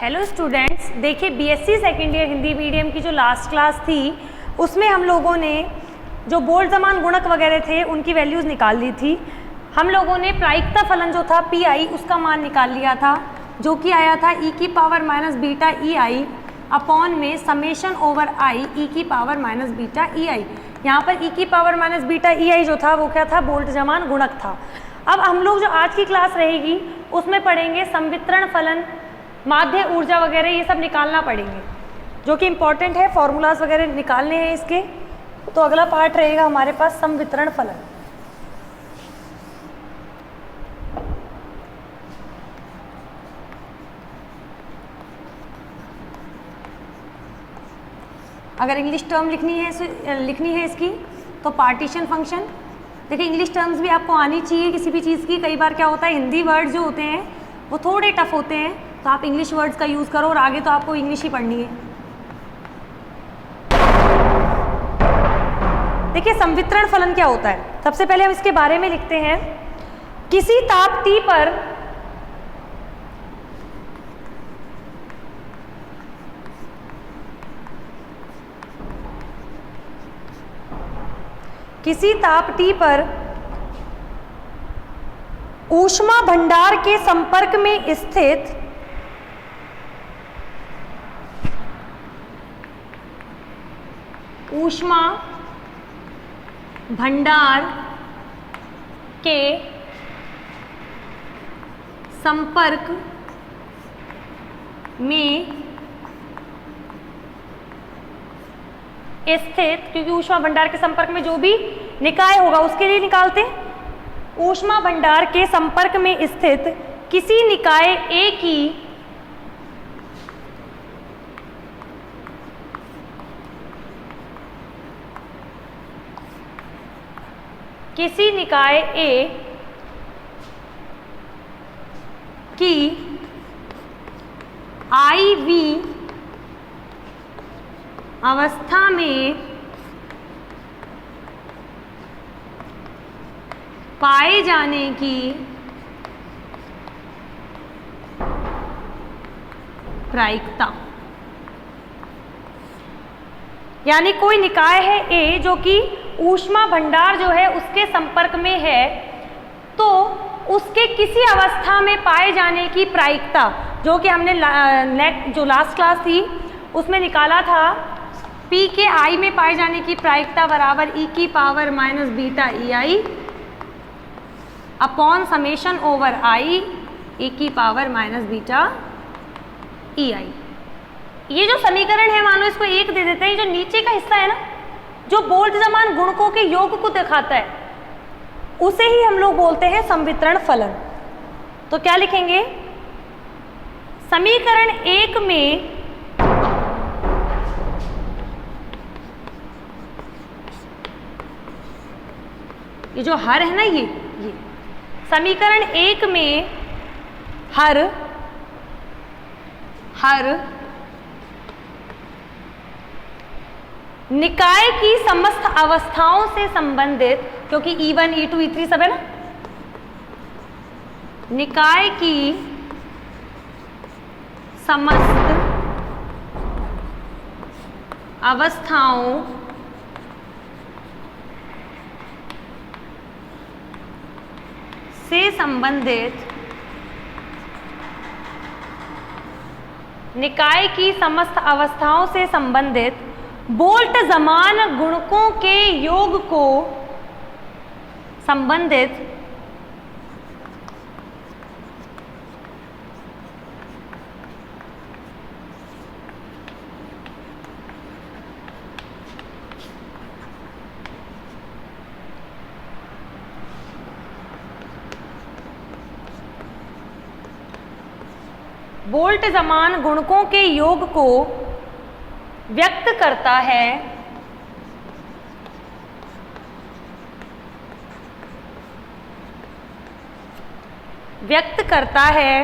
Hello students, देखिए BSc second year Hindi medium की जो लास्ट क्लास थी उसमें हम लोगों ने जो बोल्ट जमान गुणक वगैरह थे उनकी वैल्यूज़ निकाल ली थी। हम लोगों ने प्रायिकता फलन जो था पी आई उसका मान निकाल लिया था, जो कि आया था ई की पावर माइनस बीटा ई आई अपॉन में समेशन ओवर आई ई की पावर माइनस बीटा ई आई। यहाँ पर ई की पावर माइनस बीटा ई आई जो था वो क्या था, बोल्ट जमान गुणक था। अब हम लोग जो आज की क्लास रहेगी उसमें पढ़ेंगे संवितरण फलन, माध्य ऊर्जा वगैरह, ये सब निकालना पड़ेंगे जो कि इम्पॉर्टेंट है, फॉर्मूलाज वगैरह निकालने हैं इसके। तो अगला पार्ट रहेगा हमारे पास संवितरण फलन। अगर इंग्लिश टर्म लिखनी है इसकी तो पार्टीशन फंक्शन। देखिए इंग्लिश टर्म्स भी आपको आनी चाहिए किसी भी चीज़ की। कई बार क्या होता है, हिंदी वर्ड जो होते हैं वो थोड़े टफ होते हैं, तो आप इंग्लिश वर्ड्स का यूज़ करो और आगे तो आपको इंग्लिश ही पढ़नी है। देखिए संवितरण फलन क्या होता है, सबसे पहले हम इसके बारे में लिखते हैं। किसी ताप T पर ऊष्मा भंडार के संपर्क में स्थित ऊष्मा भंडार के संपर्क में स्थित, क्योंकि ऊष्मा भंडार के संपर्क में जो भी निकाय होगा उसके लिए निकालते हैं। ऊष्मा भंडार के संपर्क में स्थित किसी निकाय A की IV अवस्था में पाए जाने की प्रायिकता, यानी कोई निकाय है A जो कि ऊष्मा भंडार जो है उसके संपर्क में है, तो उसके किसी अवस्था में पाए जाने की प्रायिकता, जो कि हमने जो लास्ट क्लास थी उसमें निकाला था, P के I में पाए जाने की प्रायिकता बराबर E की power minus beta E I upon summation over I E की पावर माइनस बीटा ई आई। ये जो समीकरण है मानो इसको एक दे देते हैं। जो नीचे का हिस्सा है ना, जो बोल्ट जमान गुणकों के योग को दिखाता है, उसे ही हम लोग बोलते हैं संवितरण फलन। तो क्या लिखेंगे, समीकरण एक में ये जो हर है ना, ये समीकरण एक में हर निकाय की समस्त अवस्थाओं से संबंधित, क्योंकि E1 E2 E3 सब है ना, निकाय की समस्त अवस्थाओं से संबंधित बोल्ट जमान गुणकों के योग को संबंधित बोल्ट जमान गुणकों के योग को व्यक्त करता है,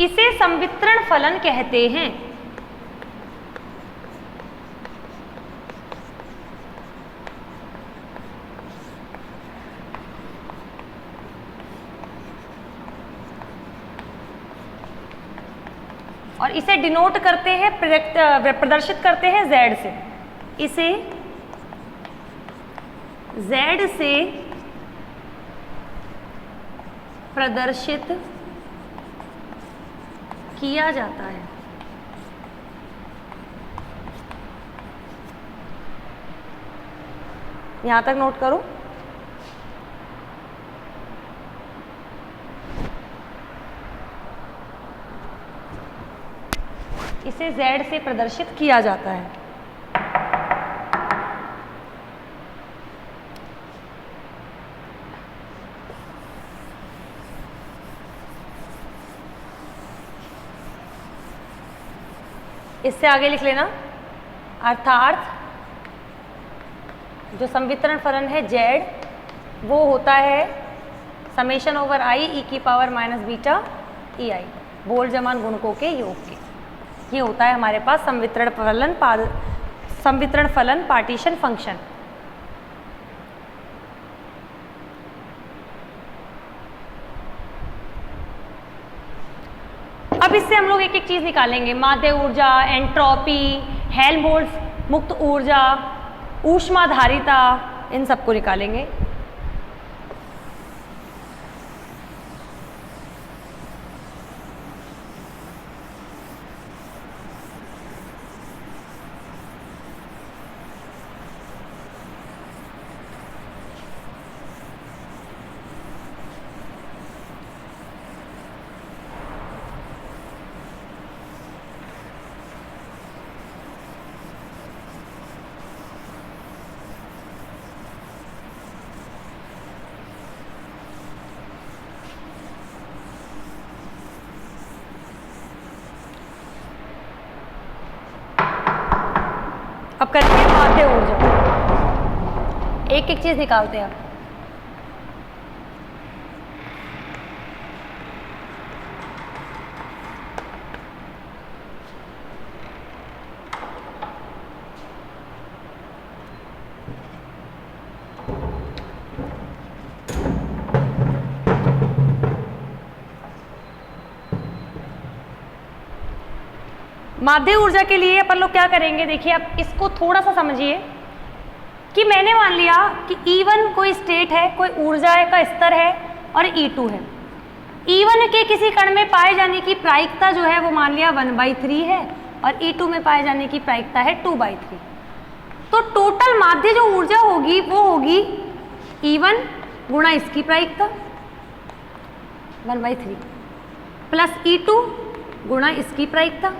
इसे संवितरण फलन कहते हैं। और इसे डिनोट करते हैं, प्रदर्शित करते हैं Z से। इसे Z से प्रदर्शित किया जाता है। यहां तक नोट करो। इसे Z से प्रदर्शित किया जाता है। इससे आगे लिख लेना, अर्थात जो संवितरण फलन है Z वो होता है समेशन ओवर I e की पावर माइनस बीटा EI, बोल जमान गुणकों के योग के। ये होता है हमारे पास संवितरण फलन पार्टीशन फंक्शन। अब इससे हम लोग एक एक चीज निकालेंगे, माध्य ऊर्जा, एंट्रोपी, हेल्महोल्ट्ज मुक्त ऊर्जा, ऊष्माधारिता, इन सबको निकालेंगे। अब करेंगे माध्य ऊर्जा, एक एक चीज निकालते हैं। माध्य ऊर्जा के लिए अपन लोग क्या करेंगे, देखिए आप इसको थोड़ा सा समझिए कि मैंने मान लिया कि E1 कोई स्टेट है, कोई ऊर्जा का स्तर है और E2 है। E1 के किसी कण में पाए जाने की प्रायिकता जो है वो मान लिया 1/3 है और E2 में पाए जाने की प्रायिकता है 2/3। तो टोटल माध्य जो ऊर्जा होगी वो होगी E1 गुणा इसकी प्रायिकता 1/3 प्लस E2 गुणा इसकी प्रायिकता,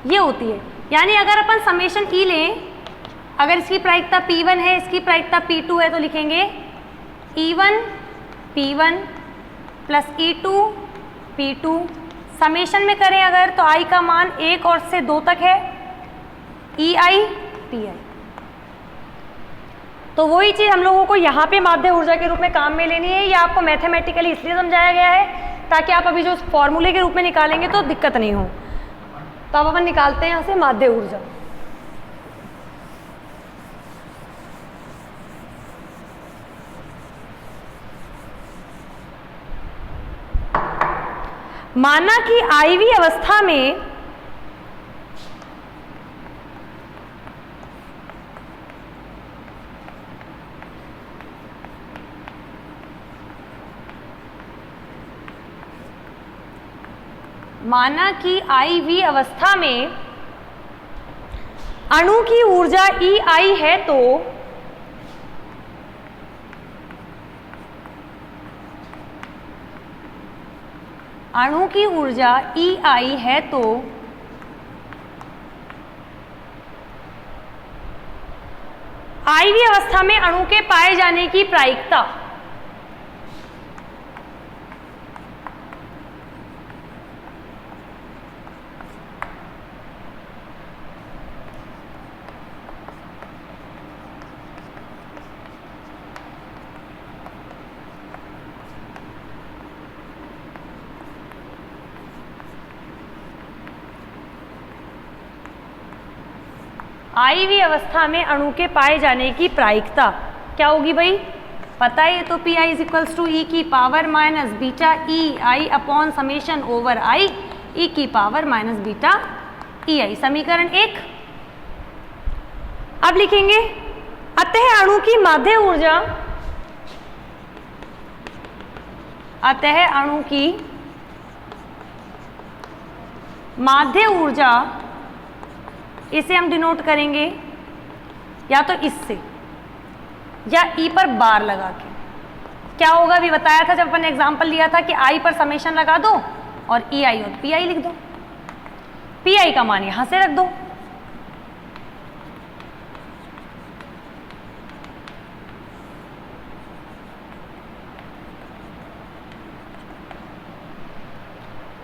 ये होती है। यानी अगर अपन समेशन E लें, अगर इसकी प्रायिकता P1 है, इसकी प्रायिकता P2 है, तो लिखेंगे E1 P1 plus E2 P2। Summation में करें अगर तो I का मान 1 और से 2 तक है, EI PI। तो वही चीज हम लोगों को यहाँ पे माध्य ऊर्जा के रूप में काम में लेनी है। ये आपको मैथमेटिकली इसलिए समझाया गया है ताकि आप अभी जो फॉर्मूले के रूप में निकालेंगे तो दिक्कत नहीं हो। तो अब अपन निकालते हैं यहाँ से माध्य ऊर्जा। माना कि IV अवस्था में IV अवस्था में अणु की ऊर्जा EI है, तो अणु की ऊर्जा EI है तो IV अवस्था में अणु के पाए जाने की प्रायिकता IV अवस्था में अणु के पाए जाने की प्रायिकता क्या होगी भाई, पता है। तो PI = E की power minus beta EI upon summation over I, ई की पावर माइनस बीटा ई आई, समीकरण 1। अब लिखेंगे अतः अणु की माध्य ऊर्जा, अतः अणु की माध्य ऊर्जा, इसे हम डिनोट करेंगे या तो इससे या ई पर बार लगा के। क्या होगा अभी बताया था जब अपन ने एग्जाम्पल लिया था कि आई पर समेशन लगा दो और ई आई और पी आई लिख दो, पी आई का मान यहां से रख दो।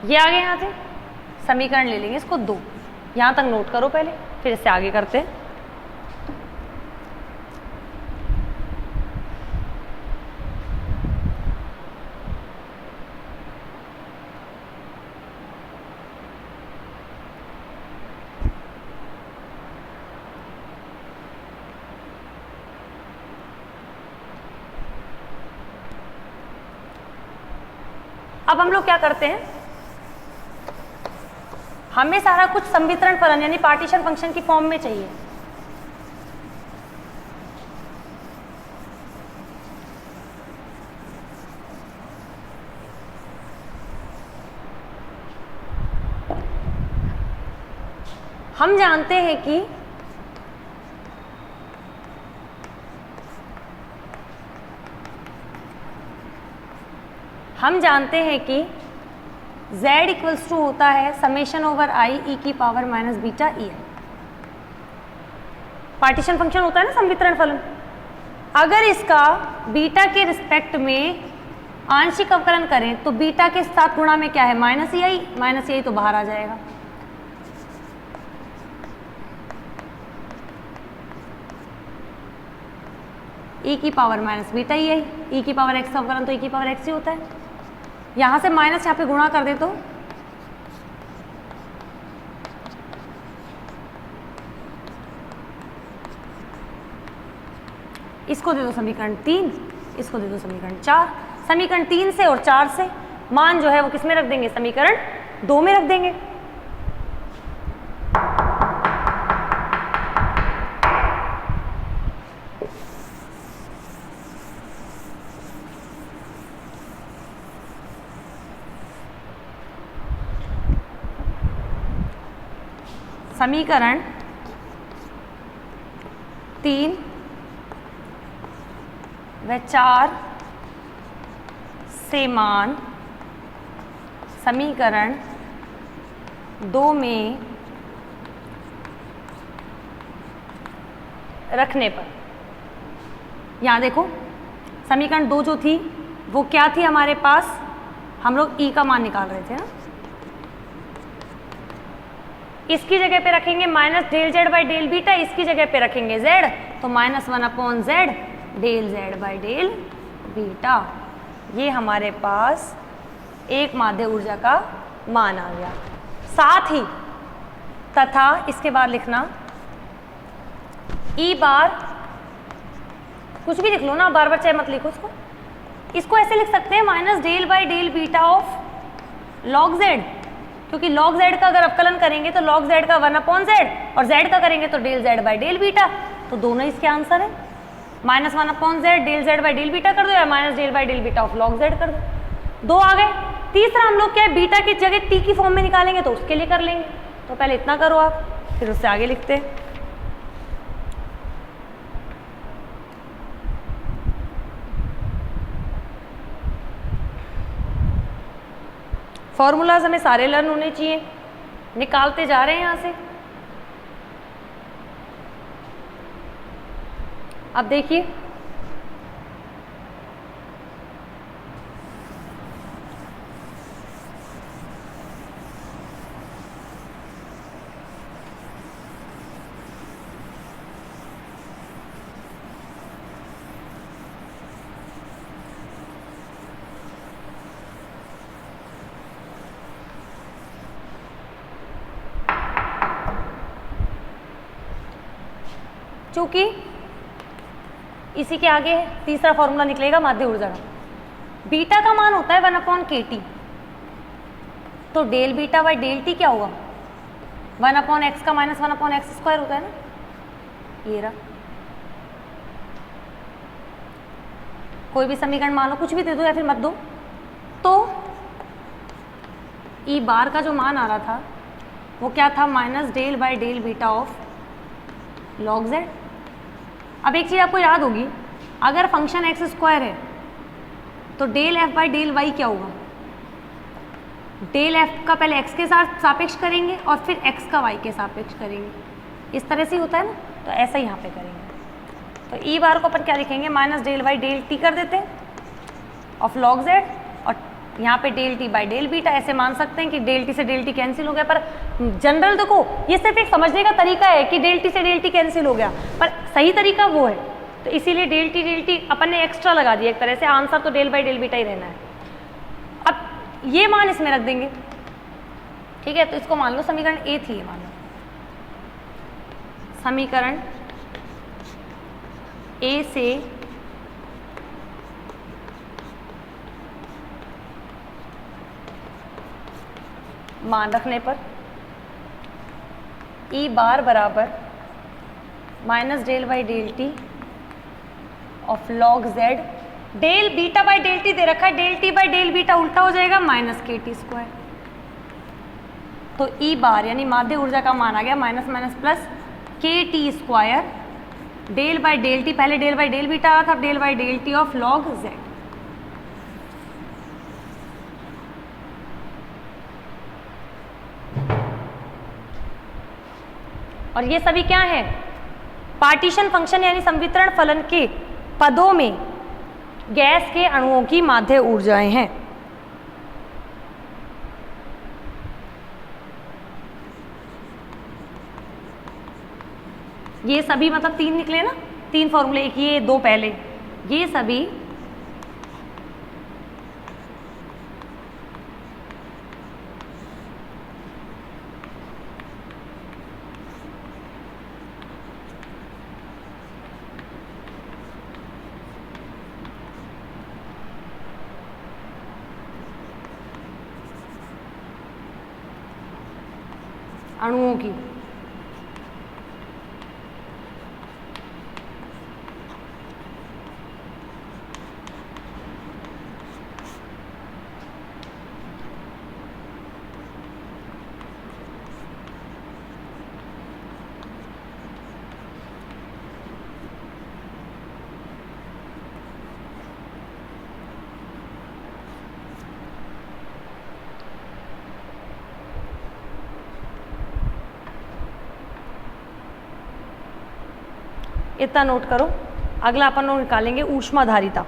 ये आगे यहां से समीकरण ले लेंगे, इसको 2 यहां तक नोट करो पहले, फिर इससे आगे करते हैं। अब हम लोग क्या करते हैं, हमें सारा कुछ संवितरण फलन यानी पार्टीशन फंक्शन की फॉर्म में चाहिए। हम जानते हैं कि z इक्वल्स टू होता है समेशन ओवर आई ई की पावर माइनस बीटा ई आई, पार्टीशन फंक्शन होता है ना संवितरण फलन। अगर इसका बीटा के रिस्पेक्ट में आंशिक अवकलन करें तो बीटा के साथ गुणा में क्या है, माइनस ई आई, माइनस ई आई तो बाहर आ जाएगा। ई की पावर माइनस बीटा ई आई, ई की पावर एक्स अवकलन तो ई की पावर एक्स ही होता है। यहां से माइनस यहां पे गुणा कर दे तो इसको दे दो समीकरण 3, इसको दे दो समीकरण 4। समीकरण 3 से और 4 से मान जो है वो किस में रख देंगे, समीकरण 2 में रख देंगे। समीकरण 3 व 4 से मान समीकरण 2 में रखने पर, यहाँ देखो समीकरण 2 जो थी वो क्या थी हमारे पास, हम लोग ई का मान निकाल रहे थे ना, इसकी जगह पे रखेंगे minus del Z by del beta, इसकी जगह पे रखेंगे जेड, तो -1 upon Z del Z by del beta. ये हमारे पास एक माध्य ऊर्जा का मान आ गया। साथ ही तथा इसके बाद लिखना ई बार, कुछ भी लिख लो ना, बार बार चाहे मत लिखो इसको ऐसे लिख सकते हैं minus del by del beta of log Z, क्योंकि लॉग जेड का अगर अवकलन करेंगे तो लॉग जेड का 1 अपॉन जेड और जेड का करेंगे तो del Z by del beta, तो दोनों इसके आंसर है। -1 upon Z del Z by del beta कर दो या minus del by del beta of log Z कर दो, 2 आ गए। तीसरा हम लोग क्या है, बीटा की जगह टी की फॉर्म में निकालेंगे तो उसके लिए कर लेंगे, तो पहले इतना करो आप, फिर उससे आगे लिखते हैं। फॉर्मूलाज हमें सारे लर्न होने चाहिए, निकालते जा रहे हैं यहां से। अब देखिए चूंकि इसी के आगे तीसरा फॉर्मूला निकलेगा माध्य ऊर्जा का, बीटा का मान होता है 1 अपॉन के टी, तो del beta by del T क्या होगा, 1/x का माइनस 1/x स्क्वायर होता है ना, ये रहा। कोई भी समीकरण मान लो, कुछ भी दे दो या फिर मत दो, तो ई बार का जो मान आ रहा था वो क्या था, minus del by del beta of log Z. अब एक चीज़ आपको याद होगी, अगर फंक्शन एक्स स्क्वायर है तो del F by del Y क्या होगा, डेल एफ का पहले एक्स के साथ सापेक्ष करेंगे और फिर एक्स का वाई के सापेक्ष करेंगे। इस तरह से होता है ना, तो ऐसा ही यहाँ पे करेंगे। तो ई बार को अपन क्या लिखेंगे, minus del by del T कर देते हैं ऑफ लॉग जेड, और यहाँ पे del T by del beta. ऐसे मान सकते हैं कि डेल टी से डेल टी कैंसिल हो गया, पर जनरल देखो ये सिर्फ एक समझने का तरीका है कि डेल टी से डेल टी कैंसिल हो गया, पर सही तरीका वो है। तो इसीलिए डेल टी अपन ने एक्स्ट्रा लगा दिया एक तरह से, आंसर तो डेल बाई डेल बीटा ही रहना है। अब ये मान इसमें रख देंगे, ठीक है। तो इसको मान लो समीकरण ए थी, ये मान लो समीकरण ए से मान रखने पर ई बार बराबर minus del by del T of log Z, del beta by del T दे रखा है, del T by del beta उल्टा हो जाएगा माइनस के टी स्क्वायर। तो ई बार यानी माध्य ऊर्जा का मान आ गया minus minus plus K T square, del by del T, पहले डेल बाई डेल बीटा आ रहा था, del by del T of log Z. और ये सभी क्या है, पार्टीशन फंक्शन यानी संवितरण फलन के पदों में गैस के अणुओं की माध्य ऊर्जाएं हैं। ये सभी मतलब 3 निकले ना, 3 फॉर्मूले, एक ये 2 पहले, ये सभी अणुओं की इतना नोट करो। अगला अपन लोग निकालेंगे ऊष्माधारिता।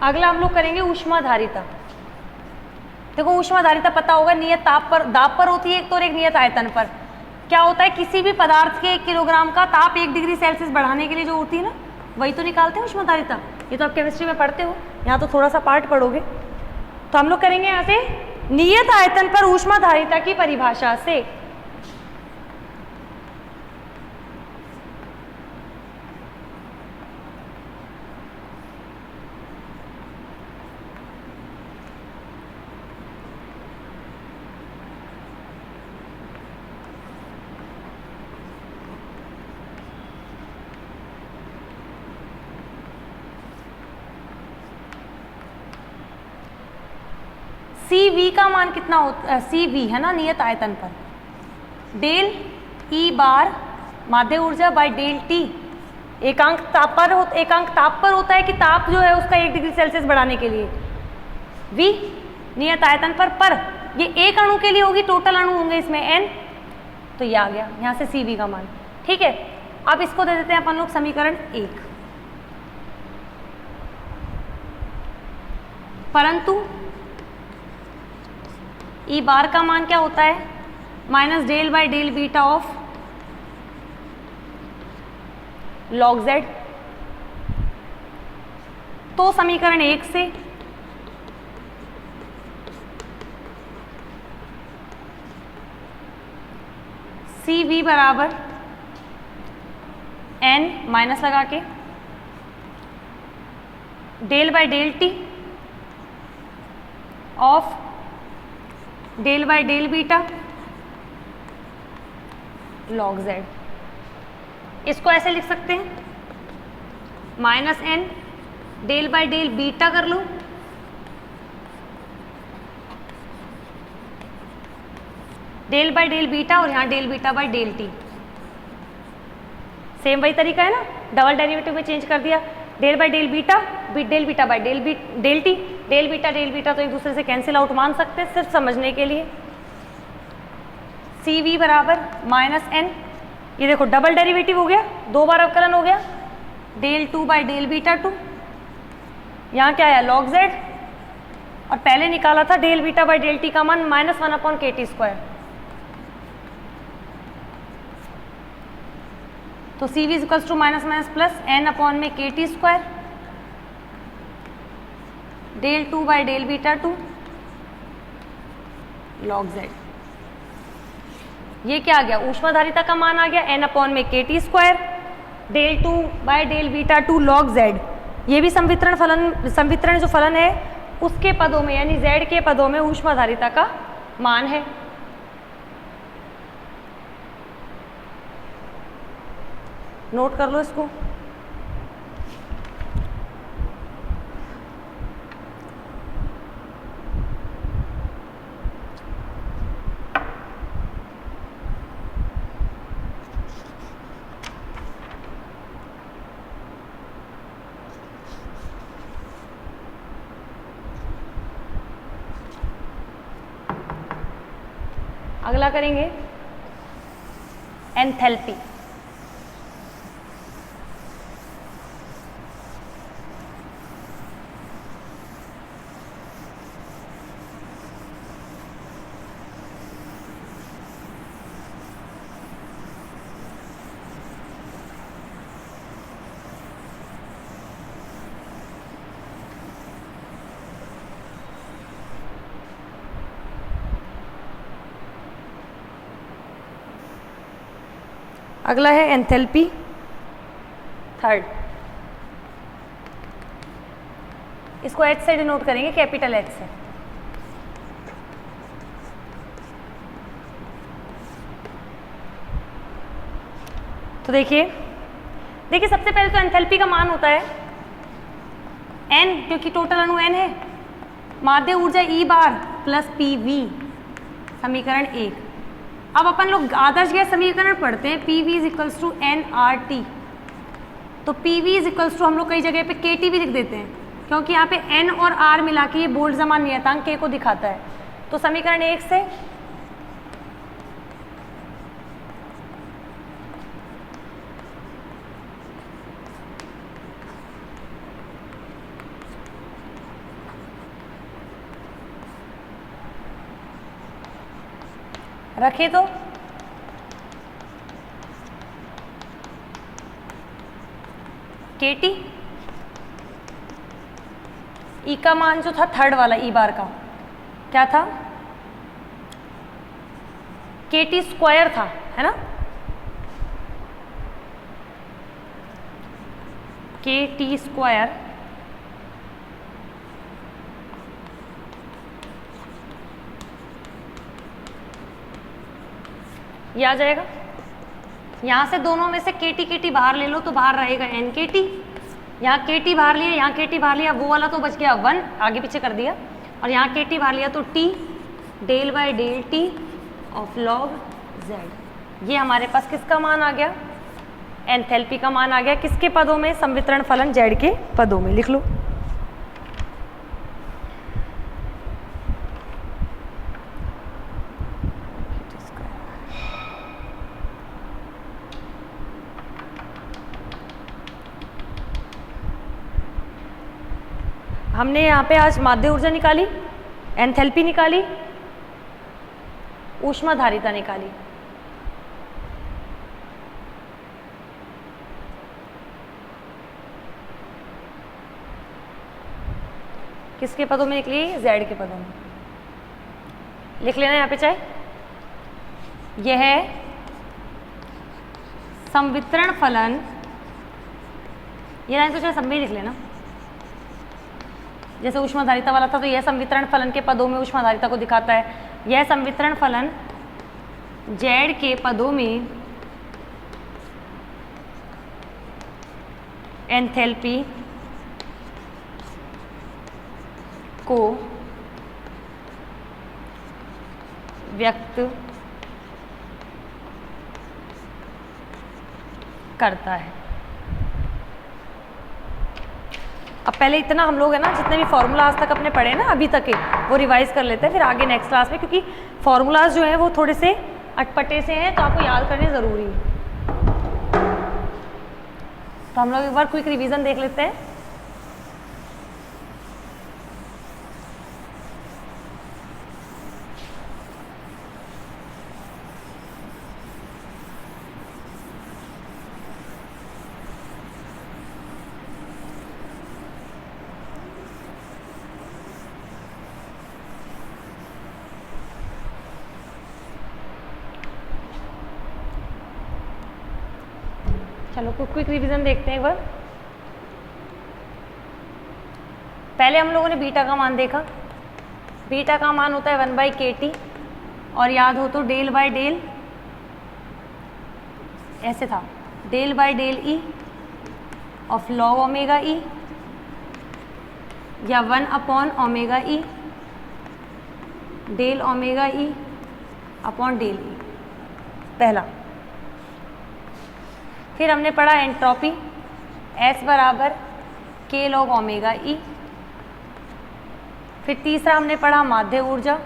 अगला हम लोग करेंगे ऊष्माधारिता। देखो ऊष्माधारिता पता होगा, नियत ताप पर, दाब पर होती है एक तो, और एक नियत आयतन पर। क्या होता है, किसी भी पदार्थ के 1 किलोग्राम का ताप 1 डिग्री सेल्सियस बढ़ाने के लिए जो होती है ना, वही तो निकालते हैं ऊष्माधारिता। ये तो आप केमिस्ट्री में पढ़ते हो, यहाँ तो थोड़ा सा पार्ट पढ़ोगे। तो हम लोग करेंगे यहाँ से नियत आयतन पर ऊष्माधारिता की परिभाषा से। सी वी का मान कितना होता है, सी वी है ना नियत आयतन पर, डेल ई बार माध्य ऊर्जा बाय डेल टी एकांक ताप पर होता है कि ताप जो है उसका 1 डिग्री सेल्सियस बढ़ाने के लिए, वी नियत आयतन पर ये एक अणु के लिए होगी, टोटल अणु होंगे इसमें n, तो ये आ गया यहाँ से CV का मान। ठीक है, अब इसको दे देते हैं अपन लोग समीकरण 1। परंतु ई बार का मान क्या होता है, minus del by del beta of log z। तो समीकरण 1 से CV बराबर n माइनस लगा के del by del T of del by del beta log z। इसको ऐसे लिख सकते हैं, minus n del by del beta कर लो डेल बाय डेल बीटा, और यहाँ del beta by del T. Same वही तरीका है ना, डबल डेरिवेटिव में चेंज कर दिया, del by del beta, del beta by del T, del beta तो एक दूसरे से कैंसिल आउट मान सकते हैं सिर्फ समझने के लिए। CV बराबर माइनस n, ये देखो डबल डेरिवेटिव हो गया, 2 बार अवकलन हो गया, डेल 2 बाय डेल बीटा 2, यहाँ क्या आया लॉग z, और पहले निकाला था del beta by del T का मान -1/kt²। तो CV equals to minus minus plus n में kt², del 2 by del beta 2 log z। ये क्या आ गया, ऊष्माधारिता का मान आ गया n में kt², del 2 by del beta 2 log z। ये भी संवितरण जो फलन है उसके पदों में, यानी z के पदों में ऊष्माधारिता का मान है। नोट कर लो इसको। अगला करेंगे एंथैल्पी। अगला है एंथैल्पी थर्ड। इसको H से डिनोट करेंगे, कैपिटल H से। तो देखिए सबसे पहले तो एंथैल्पी का मान होता है n, क्योंकि टोटल अणु n है, माध्य ऊर्जा E बार प्लस PV, समीकरण 1। अब अपन लोग आदर्श गैस समीकरण पढ़ते हैं, PV is equals to nRT। तो PV इज इक्वल्स टू हम लोग कई जगह पे KT भी लिख देते हैं, क्योंकि यहाँ पे n और R मिला के ये बोल्ट्जमान नियतांक K को दिखाता है। तो समीकरण 1 से रखे तो KT, E का मान जो था थर्ड वाला E बार का क्या था, KT² था, है ना, KT²। ये आ जाएगा, यहाँ से दोनों में से KT बाहर ले लो तो बाहर रहेगा NKT, यहाँ KT बाहर लिया, यहाँ KT बाहर लिया, वो वाला तो बच गया 1, आगे पीछे कर दिया, और यहाँ KT बाहर लिया तो T del by del T of log Z। ये हमारे पास किसका मान आ गया, एंथैल्पी का मान आ गया। किसके पदों में, संवितरण फलन Z के पदों में। लिख लो। हमने यहाँ पे आज माध्य ऊर्जा निकाली, एंथैल्पी निकाली, ऊष्माधारिता निकाली। किसके पदों में निकली? Z के पदों में। लिख लेना यहाँ पे चाहे, यह संवितरण फलन, ये लाइन तो चाहे सब में लिख लेना, जैसे ऊष्माधारिता वाला था तो यह संवितरण फलन के पदों में ऊष्माधारिता को दिखाता है। यह संवितरण फलन Z के पदों में एंथैल्पी को व्यक्त करता है। अब पहले इतना हम लोग है ना, जितने भी फॉर्मूला आज तक अपने पढ़े ना अभी तक के, वो रिवाइज कर लेते हैं, फिर आगे नेक्स्ट क्लास में, क्योंकि फॉर्मूलाज जो है वो थोड़े से अटपटे से हैं तो आपको याद करने ज़रूरी है। तो हम लोग एक बार क्विक रिवीजन देख लेते हैं। चलो क्विक रिवीजन देखते हैं एक बार। पहले हम लोगों ने बीटा का मान देखा। बीटा का मान होता है 1/kT, और याद हो तो डेल बाय डेल ऐसे था, del by del E of log omega E, या 1 omega E del omega E upon del E, पहला। फिर हमने पढ़ा एंट्रोपी, S बराबर K log ओमेगा ई। फिर तीसरा हमने पढ़ा माध्य ऊर्जा,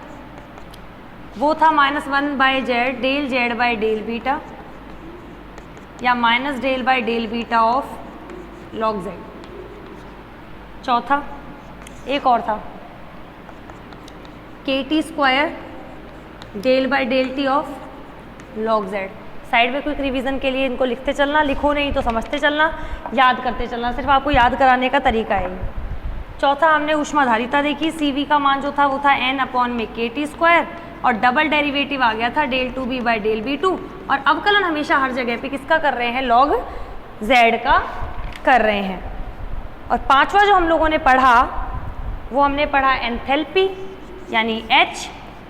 वो था -1/z del z by del beta, या minus del by del beta of log z। चौथा एक और था KT² del by del T of log z। Side में क्विक रिवीजन के लिए इनको लिखते चलना, लिखो नहीं तो समझते चलना, याद करते चलना, सिर्फ आपको याद कराने का तरीका है। चौथा हमने ऊष्माधारिता देखी, CV का मान जो था वो था n/KT², और डबल डेरिवेटिव आ गया था del 2b bye del b2, और अवकलन हमेशा हर जगह पे किसका कर रहे हैं? log z का कर रहे हैं। और पांचवा जो हम लोगों ने पढ़ा वो हमने पढ़ा एंथैल्पी यानी H,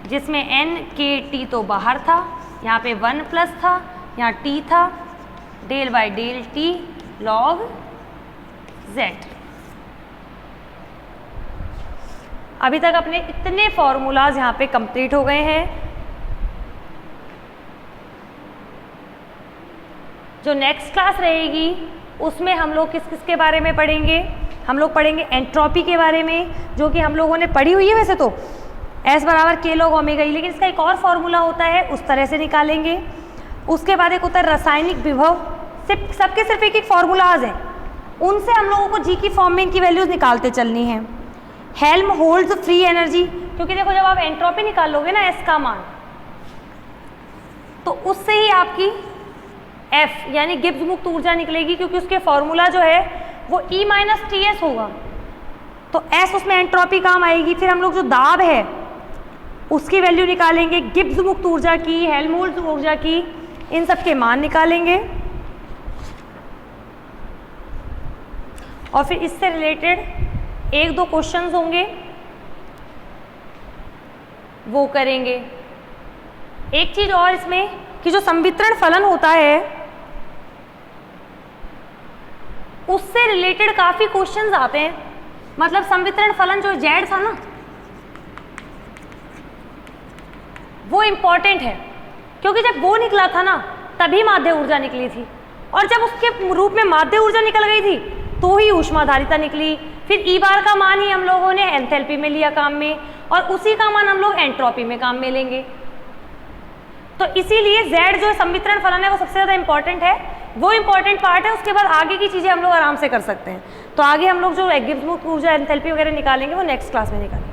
जिसमें n/KT तो बाहर था, यहाँ पे 1 प्लस था, यहाँ T था, del by del T log z। अभी तक अपने इतने फॉर्मूलाज यहाँ पे कंप्लीट हो गए हैं। जो नेक्स्ट क्लास रहेगी उसमें हम लोग किस किस के बारे में पढ़ेंगे? हम लोग पढ़ेंगे एंट्रोपी के बारे में, जो कि हम लोगों ने पढ़ी हुई है वैसे तो, S बराबर K log ओमेगा ई, लेकिन इसका एक और फॉर्मूला होता है, उस तरह से निकालेंगे। उसके बाद एक होता है रासायनिक विभव, सिर्फ सबके सिर्फ एक एक फॉर्मूलाज हैं, उनसे हम लोगों को जी की फॉर्म में इनकी वैल्यूज निकालते चलनी है। हेल्महोल्ट्ज़ फ्री एनर्जी, क्योंकि देखो जब आप एंट्रोपी निकालोगे ना S का मान, तो उससे ही आपकी F यानी गिब्स मुक्त ऊर्जा निकलेगी, क्योंकि उसके फॉर्मूला जो है वो E - TS होगा, तो S उसमें एंट्रोपी काम आएगी। फिर हम लोग जो दाब है उसकी वैल्यू निकालेंगे, गिब्स मुक्त ऊर्जा की, हेल्महोल्ट्ज़ ऊर्जा की, इन सब के मान निकालेंगे। और फिर इससे रिलेटेड एक दो क्वेश्चंस होंगे वो करेंगे। एक चीज और इसमें कि जो संवितरण फलन होता है उससे रिलेटेड काफी क्वेश्चंस आते हैं। मतलब संवितरण फलन जो Z था ना वो इंपॉर्टेंट है, क्योंकि जब वो निकला था ना तभी माध्य ऊर्जा निकली थी, और जब उसके रूप में माध्य ऊर्जा निकल गई थी तो ही ऊष्माधारिता निकली। फिर E बार का मान ही हम लोगों ने एंथैल्पी में लिया काम में, और उसी का मान हम लोग एंट्रोपी में काम में लेंगे। तो इसीलिए Z जो संवितरण फलन है वो सबसे ज़्यादा इंपॉर्टेंट है, वो इंपॉर्टेंट पार्ट है। उसके बाद आगे की चीज़ें हम लोग आराम से कर सकते हैं। तो आगे हम लोग जो गिब्स मुक्त ऊर्जा एंथैल्पी वगैरह निकालेंगे वो नेक्स्ट क्लास में निकालेंगे।